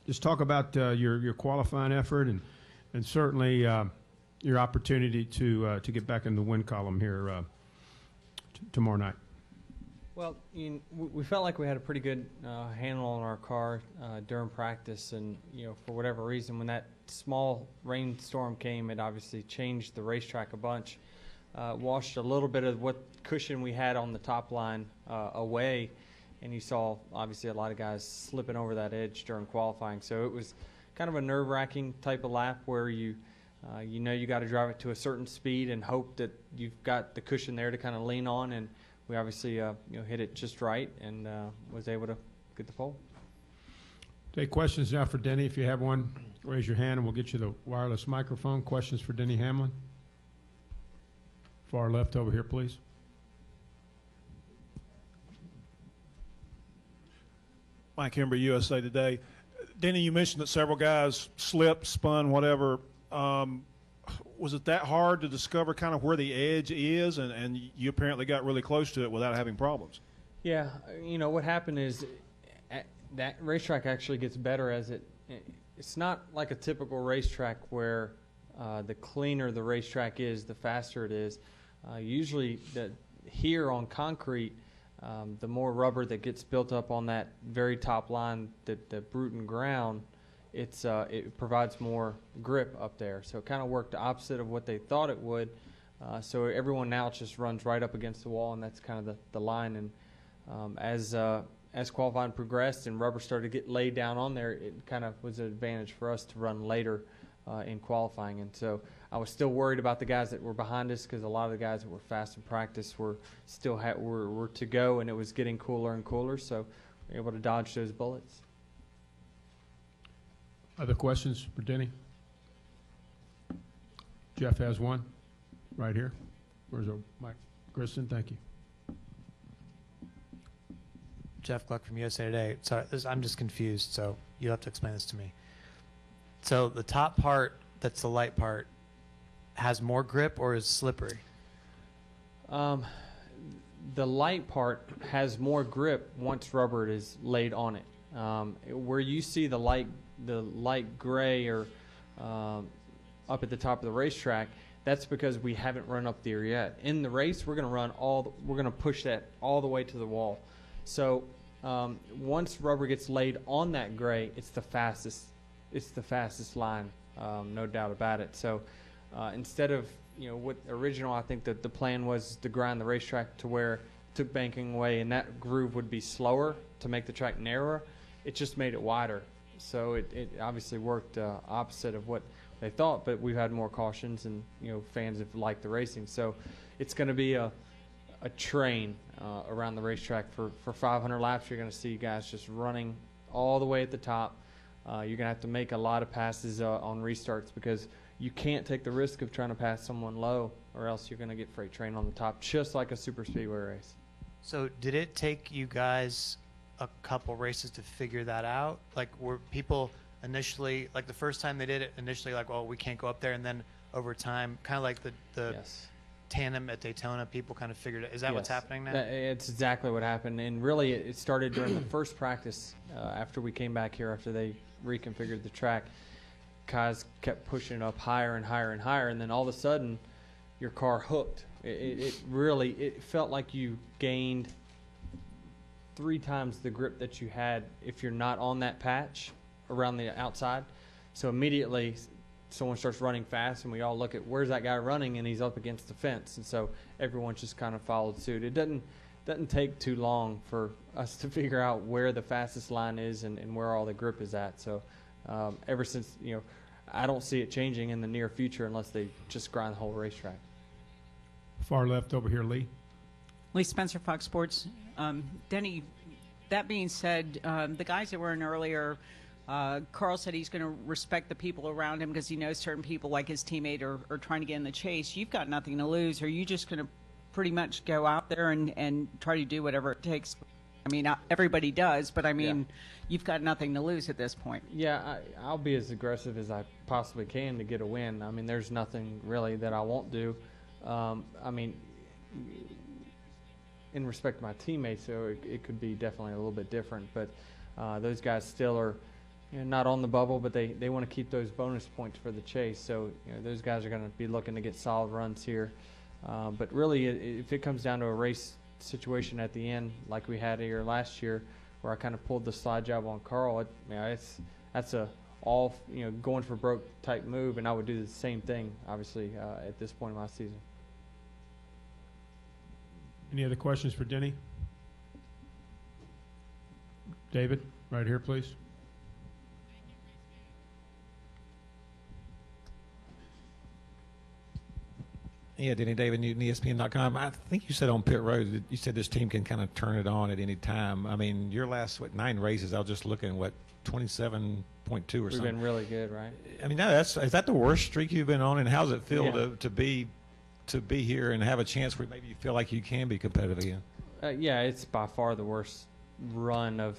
Just talk about your qualifying effort and certainly your opportunity to get back in the win column here tomorrow night. Well, we felt like we had a pretty good handle on our car during practice, and for whatever reason, when that small rainstorm came, it obviously changed the racetrack a bunch, washed a little bit of what cushion we had on the top line away, and you saw obviously a lot of guys slipping over that edge during qualifying. So it was kind of a nerve-wracking type of lap where you got to drive it to a certain speed and hope that you've got the cushion there to kind of lean on, and we obviously hit it just right and was able to get the pole. Take questions now for Denny. If you have one, raise your hand and we'll get you the wireless microphone. Questions for Denny Hamlin? Far left over here, please. Mike Hember, USA Today. Denny, you mentioned that several guys slipped, spun, whatever. Was it that hard to discover kind of where the edge is, and you apparently got really close to it without having problems? Yeah, what happened is that racetrack actually gets better as it's not like a typical racetrack where the cleaner the racetrack is, the faster it is. Usually here on concrete, the more rubber that gets built up on that very top line, the Bruton ground, it provides more grip up there. So it kind of worked the opposite of what they thought it would. So everyone now just runs right up against the wall, and that's kind of the line. And as qualifying progressed and rubber started to get laid down on there, it kind of was an advantage for us to run later in qualifying. And so I was still worried about the guys that were behind us because a lot of the guys that were fast in practice were still were to go, and it was getting cooler and cooler. So we were able to dodge those bullets. Other questions for Denny? Jeff has one right here. Where's our Mike? Griston, thank you. Jeff Gluck from USA Today. Sorry, I'm just confused, so you'll have to explain this to me. So the top part, that's the light part, has more grip or is slippery? The light part has more grip once rubber is laid on it. Where you see the light gray or up at the top of the racetrack, that's because we haven't run up there yet. In the race, we're going to push that all the way to the wall. So once rubber gets laid on that gray, it's the fastest line, no doubt about it. So instead of what original, I think that the plan was to grind the racetrack to where it took banking away, and that groove would be slower to make the track narrower. It just made it wider. So it obviously worked opposite of what they thought, but we've had more cautions, and fans have liked the racing. So it's going to be a train around the racetrack for 500 laps. You're going to see guys just running all the way at the top. You're going to have to make a lot of passes on restarts because you can't take the risk of trying to pass someone low, or else you're going to get freight train on the top, just like a super speedway race. So did it take you guys a couple races to figure that out? Like, were people initially, like the first time they did it, initially like, well, we can't go up there, and then over time, kind of like the Yes. tandem at Daytona, people kind of figured it. Is that what's happening now? It's exactly what happened, and really it started during the first practice after we came back here, after they reconfigured the track. Guys kept pushing it up higher and higher and higher, and then all of a sudden your car hooked. It really felt like you gained 3 times the grip that you had if you're not on that patch around the outside. So immediately someone starts running fast, and we all look at where's that guy running, and he's up against the fence, and so everyone just kind of followed suit. It doesn't take too long for us to figure out where the fastest line is and where all the grip is at. So ever since, I don't see it changing in the near future unless they just grind the whole racetrack. Far left over here, Lee. Lee Spencer, Fox Sports. Denny, that being said, the guys that were in earlier, Carl said he's going to respect the people around him because he knows certain people, like his teammate, are trying to get in the chase. You've got nothing to lose. Are you just going to pretty much go out there and try to do whatever it takes? I mean, everybody does, but I mean, you've got nothing to lose at this point. Yeah, I'll be as aggressive as I possibly can to get a win. I mean, there's nothing really that I won't do. I mean, in respect to my teammates, so it could be definitely a little bit different, but those guys still are not on the bubble, but they want to keep those bonus points for the chase. So those guys are going to be looking to get solid runs here. But really, if it comes down to a race situation at the end, like we had here last year, where I kind of pulled the slide job on Carl, that's a all going for broke type move, and I would do the same thing, obviously, at this point in my season. Any other questions for Denny? David, right here, please. Yeah, Denny, David Newton, ESPN.com. I think you said on pit road, you said this team can kind of turn it on at any time. I mean, your last, 9 races, I was just looking, 27.2 or something. We've been really good, right? I mean, is that the worst streak you've been on? And how does it feel to be here and have a chance where maybe you feel like you can be competitive again? Yeah, it's by far the worst run of,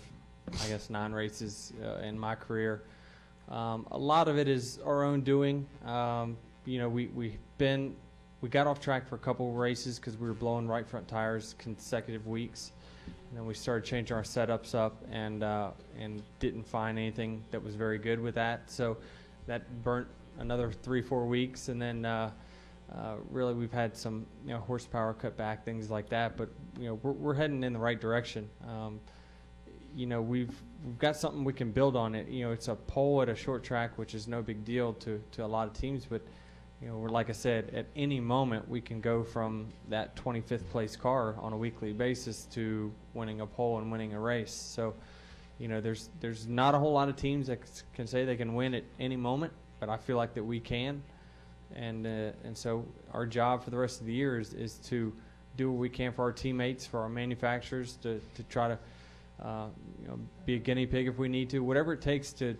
I guess, 9 races in my career. A lot of it is our own doing. We got off track for a couple of races because we were blowing right front tires consecutive weeks, and then we started changing our setups up and didn't find anything that was very good with that. So that burnt another 3-4 weeks, and then really we've had some horsepower cut back, things like that. But we're heading in the right direction. We've got something we can build on it. It's a pole at a short track, which is no big deal to a lot of teams, but we're, like I said, at any moment we can go from that 25th place car on a weekly basis to winning a pole and winning a race. So, there's not a whole lot of teams that can say they can win at any moment, but I feel like that we can. And so our job for the rest of the year is to do what we can for our teammates, for our manufacturers, to try to be a guinea pig if we need to. Whatever it takes to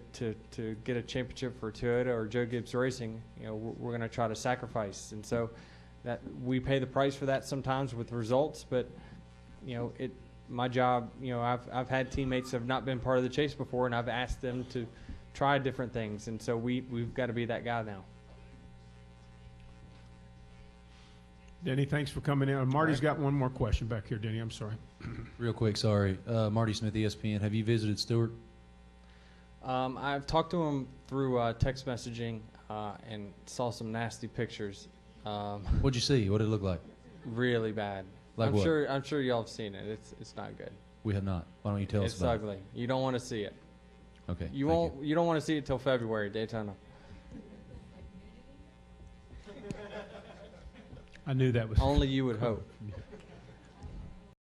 get a championship for Toyota or Joe Gibbs Racing, we're going to try to sacrifice. And so that we pay the price for that sometimes with results. But my job, I've had teammates that have not been part of the chase before, and I've asked them to try different things. And so we've got to be that guy now. Denny, thanks for coming in. Marty's got one more question back here, Denny. I'm sorry. Real quick, sorry. Marty Smith, ESPN. Have you visited Stewart? I've talked to him through text messaging and saw some nasty pictures. What'd you see? What did it look like? Really bad. Like I'm what? sure y'all have seen it. It's not good. We have not. Why don't you tell us It's about ugly. You don't want to see it. it? Okay. You thank won't. You don't want to see it till February, Daytona. I knew that was. Only you would hope.